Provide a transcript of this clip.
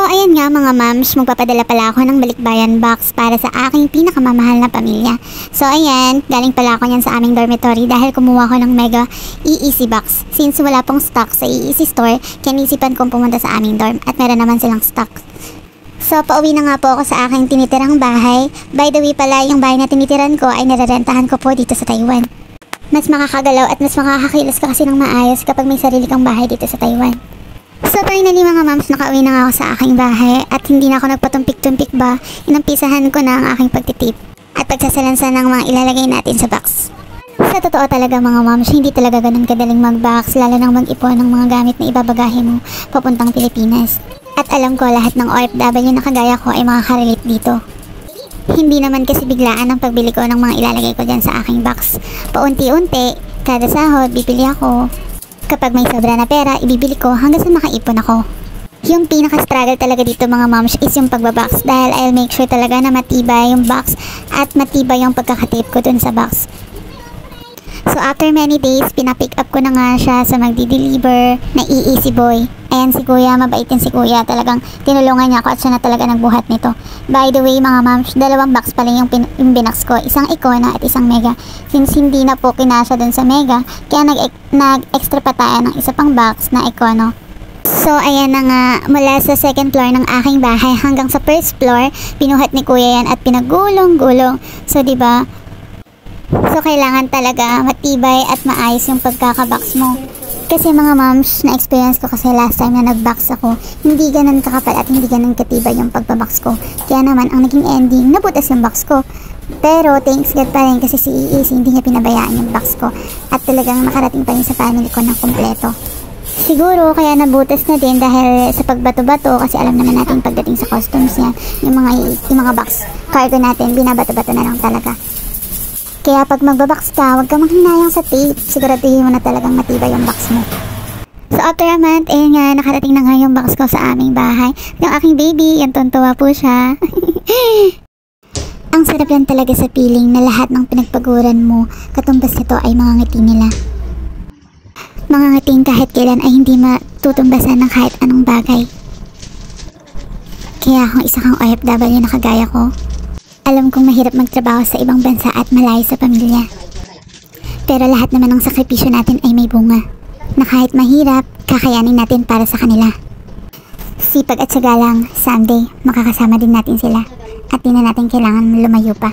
ayan nga mga moms, magpapadala pala ako ng balikbayan box para sa aking pinakamamahal na pamilya. So ayan, galing pala ako yan sa aming dormitory dahil kumuha ko ng mega EEC box. Since wala pong stock sa EEC store, kinisipan kong pumunta sa aming dorm at meron naman silang stock. So pauwi na nga po ako sa aking tinitirang bahay. By the way pala, yung bahay na tinitiran ko ay nirerentahan ko po dito sa Taiwan. Mas makakagalaw at mas makakakilos ka kasi ng maayos kapag may sarili kang bahay dito sa Taiwan. So finally mga moms, nakauwi na nga ako sa aking bahay at hindi na ako nagpatumpik-tumpik ba, inumpisahan ko na ang aking pagtitip at pagsasalansan ng mga ilalagay natin sa box. Sa totoo talaga mga moms, hindi talaga ganun kadaling mag-box, lalo nang mag-ipon ng mga gamit na ibabagahe mo papuntang Pilipinas. At alam ko lahat ng OFW na kagaya ko ay makaka-relate dito. Hindi naman kasi biglaan ang pagbili ko ng mga ilalagay ko dyan sa aking box. Paunti-unti, kada sahod, bibili ako. Kapag may sobra na pera, ibibili ko hanggang sa makaipon ako. Yung pinaka-struggle talaga dito mga moms is yung pagbabox dahil I'll make sure talaga na matibay yung box at matibay yung pagkakatape ko dun sa box. So after many days, pinapick up ko na nga siya sa magdi-deliver na EEC boy. Ayan si kuya, mabait yan si kuya. Talagang tinulungan niya ako at siya na talaga nagbuhat nito. By the way mga moms, dalawang box pa lang yung binox ko. Isang Econo at isang Mega. Since hindi na po kinasya dun sa Mega, kaya nag-extra pa tayo ng isa pang box na Econo. So ayan na nga, mula sa second floor ng aking bahay hanggang sa first floor, pinuhat ni kuya yan at pinagulong-gulong. So diba, so kailangan talaga matibay at maayos yung pagkakabox mo. Kasi mga moms, na-experience ko kasi last time na nag-box ako, hindi ganun kakapal at hindi ganun katibay yung pagbabox ko. Kaya naman, ang naging ending, nabutas yung box ko. Pero thanks God pa rin kasi si EEC hindi niya pinabayaan yung box ko. At talagang nakarating pa rin sa family ko ng kompleto. Siguro kaya nabutas na din dahil sa pagbato-bato kasi alam naman natin pagdating sa customs yan, yung mga box cargo natin, binabato-bato na lang talaga. Kaya pag magbabox ka, huwag kang manghinayang sa tape. Siguraduhin mo na talagang matibay yung box mo. So after a month, ayun nga, nakarating na nga yung box ko sa aming bahay. Yung aking baby, yan tuntua po siya. Ang sarap lang talaga sa feeling na lahat ng pinagpaguran mo, katumbas nito ay mga ngiti nila. Mga ngiting kahit kailan ay hindi matutumbasan ng kahit anong bagay. Kaya kung isa kang OFW na kagaya ko, alam kong mahirap magtrabaho sa ibang bansa at malayo sa pamilya. Pero lahat naman ng sakripisyo natin ay may bunga, na kahit mahirap, kakayanin natin para sa kanila. Sipag at syaga lang, someday makakasama din natin sila at di na natin kailangan lumayo pa.